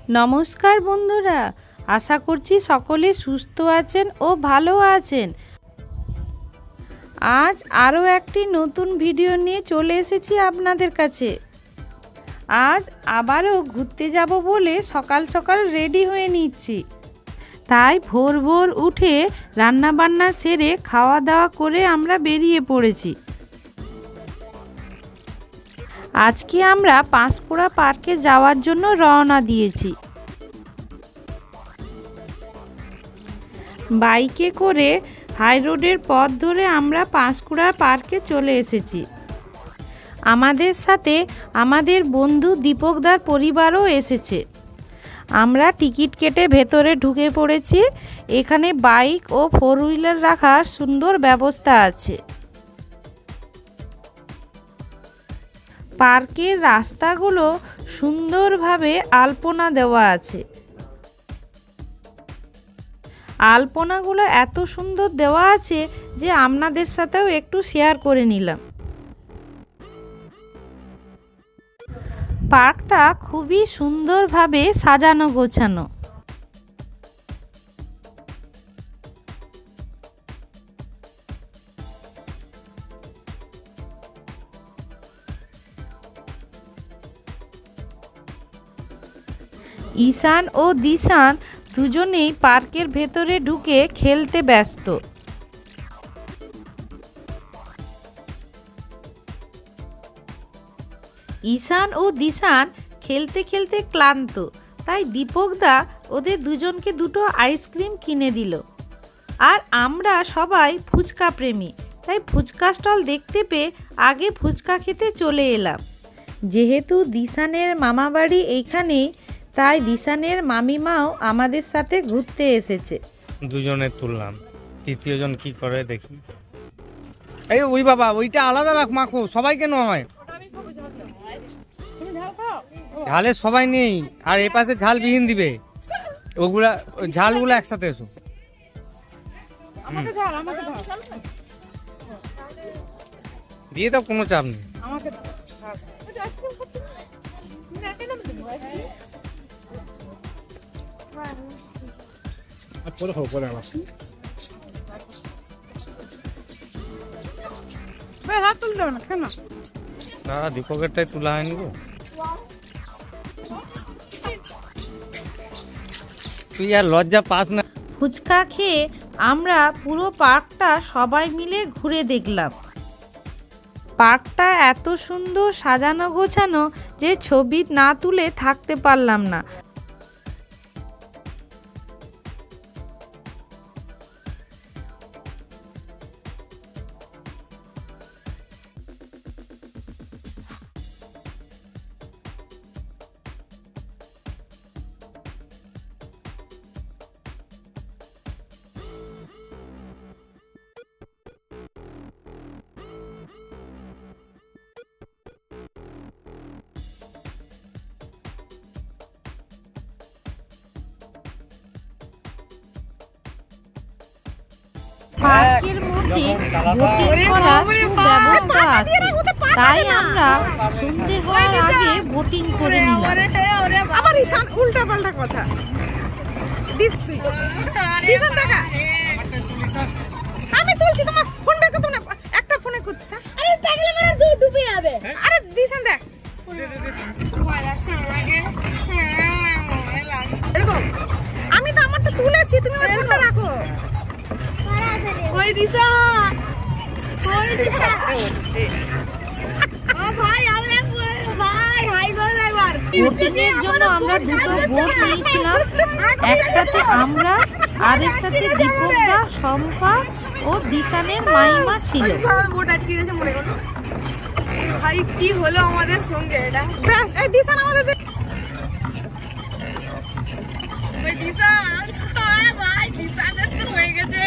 নমস্কার বন্ধুরা, আশা করছি সকলে সুস্থ আছেন ও ভালো আছেন। আজ আরও একটি নতুন ভিডিও নিয়ে চলে এসেছি আপনাদের কাছে। আজ আবারও ঘুরতে যাব বলে সকাল সকাল রেডি হয়ে নিচ্ছি। তাই ভোর ভোর উঠে রান্নাবান্না সেরে খাওয়া দাওয়া করে আমরা বেরিয়ে পড়েছি। আজকে আমরা পাঁশকুড়া পার্কে যাওয়ার জন্য রওনা দিয়েছি। বাইকে করে হাই রোডের পথ ধরে আমরা পাঁশকুড়া পার্কে চলে এসেছি। আমাদের সাথে আমাদের বন্ধু দীপকদার পরিবারও এসেছে। আমরা টিকিট কেটে ভেতরে ঢুকে পড়েছি। এখানে বাইক ও ফোর হুইলার রাখার সুন্দর ব্যবস্থা আছে। পার্কের রাস্তাগুলো সুন্দরভাবে আলপনা দেওয়া আছে। আলপনাগুলো এত সুন্দর দেওয়া আছে যে আপনাদের সাথেও একটু শেয়ার করে নিলাম। পার্কটা খুবই সুন্দরভাবে সাজানো গোছানো। ঈশান ও দিশান দুজনেই পার্কের ভেতরে ঢুকে খেলতে ব্যস্ত। ঈশান ও দিশান খেলতে খেলতে ক্লান্ত, তাই দীপকদা ওদের দুজনকে দুটো আইসক্রিম কিনে দিল। আর আমরা সবাই ফুচকা প্রেমী, তাই ফুচকা স্টল দেখতে পেয়ে আগে ফুচকা খেতে চলে এলাম। যেহেতু দিশানের মামাবাড়ি এইখানেই, তাই দিশানের মামিমাও আমাদের সাথে ঘুরতে এসেছে। দুজনে তুললাম, তৃতীয় জন কি করে দেখি। এই ওই বাবা, ওইটা আলাদা রাখ মাখো, সবাইকে নয়। ঝালে সবাই নেই, আর এ পাশে ঝাল বিহীন দিবে। ওগুলা ঝালগুলো একসাথে এসো। দিয়ে দাও, কোনো চাপ নেই। দাদা দীপকেরটাই তোলা হয়নি গো। তুই আর লজ্জা পাস না। ফুচকা খেয়ে আমরা পুরো পার্কটা সবাই মিলে ঘুরে দেখলাম। পার্কটা এত সুন্দর সাজানো গোছানো যে ছবি না তুলে থাকতে পারলাম না। পার্কের মধ্যে বোটিং করার সুব্যবস্থা আছে, তাই আমরা সন্ধে হওয়ার আগে বোটিং করে নিলাম। আমার ঈশান উল্টা পাল্টা কথা। আমি তুলছি, তোমার ফোন বের করতে না, একটা ফোনে করছি। আরে দেখলে মানে ডুবে যাবে। আরে দিশান দেখ, আমি তো আমারটা তুলেছি, তুমি আমার ফোনটা রাখো। ওই দিশা, ওই দিশা। ও ভাই, আমরা ভাই হাই বল একবার। বোটিং এর জন্য আমরা দুটো বোট নিয়েছিলাম। একটাতে আমরা, আর একটাতে দীপকদা, শম্পা ও দিশানের মাইমা ছিল। বোট আটকে গেছে মনে করো। ভাই কি হলো আমাদের সঙ্গে এটা? ব্যাস এই দিশান আমাদের। ওই দিশান, আরে ভাই দিশানের তো হয়ে গেছে।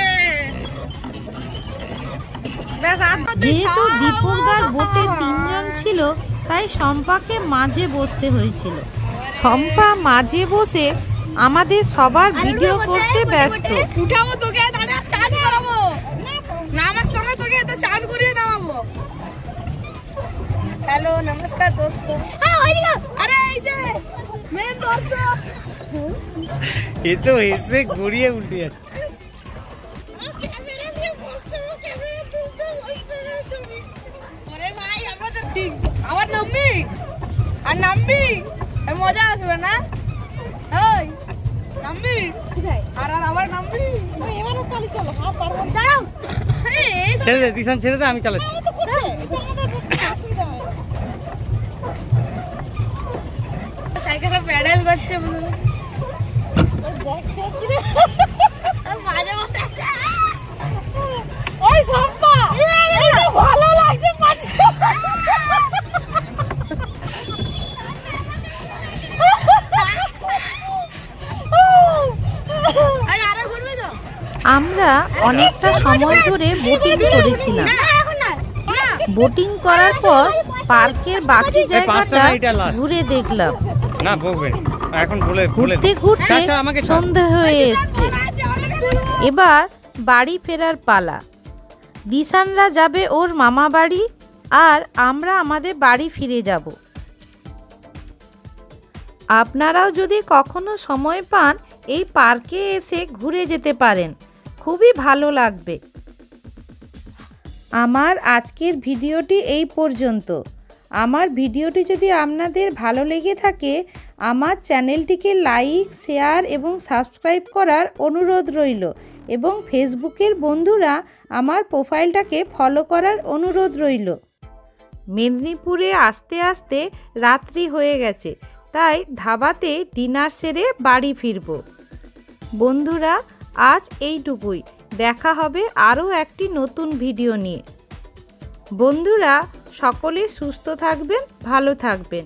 যেহেতু দীপকদার বোটে 3 জন ছিল, তাই শম্পাকে মাঝে বসতে হয়েছিল। শম্পা মাঝে বসে আমাদের সবার ভিডিও করতে ব্যস্ত। উঠাবো তোকে, দাঁড়া চান করাবো না, আমার সঙ্গে তোকে তো চান করিয়ে নামাবো। হ্যালো নমস্কার দোস্ত। আরে এই যে মেন দোস্ত এ তো এসে গড়িয়ে উল্টে যাচ্ছে। আবার নামবি আর নামবি মজা আসবে না? ওই নামবি আর আবার নামবি। এবারও পালি চলো। দাঁড়াও, ছেড়ে দে দিশান, ছেড়ে দে, আমি চালাচ্ছি। সাইকেলে প্যাডেল করছে ওই সম্পা, এটা ভালো লাগছে পাছে। আমরা অনেকটা সময় ধরে বোটিং করেছিলাম। বোটিং করার পর পার্কের বাকি জায়গাটা ঘুরে দেখলাম। না বকবেন এখন, বলে ঘুরতে ঘুরতে সন্ধ্যা হয়ে এসছে। এবার বাড়ি ফেরার পালা। দিশানরা যাবে ওর মামা বাড়ি, আর আমরা আমাদের বাড়ি ফিরে যাব। আপনারাও যদি কখনো সময় পান এই পার্কে এসে ঘুরে যেতে পারেন, খুবই ভালো লাগবে। আমার আজকের ভিডিওটি এই পর্যন্ত। আমার ভিডিওটি যদি আপনাদের ভালো লেগে থাকে, আমার চ্যানেলটিকে লাইক, শেয়ার এবং সাবস্ক্রাইব করার অনুরোধ রইল, এবং ফেসবুকের বন্ধুরা আমার প্রোফাইলটাকে ফলো করার অনুরোধ রইল। মেদিনীপুরে আসতে আসতে রাত্রি হয়ে গেছে, তাই ধাবাতে ডিনার সেরে বাড়ি ফিরব। বন্ধুরা, আজ এইটুকুই। দেখা হবে আরও একটি নতুন ভিডিও নিয়ে। বন্ধুরা, সকলে সুস্থ থাকবেন, ভালো থাকবেন।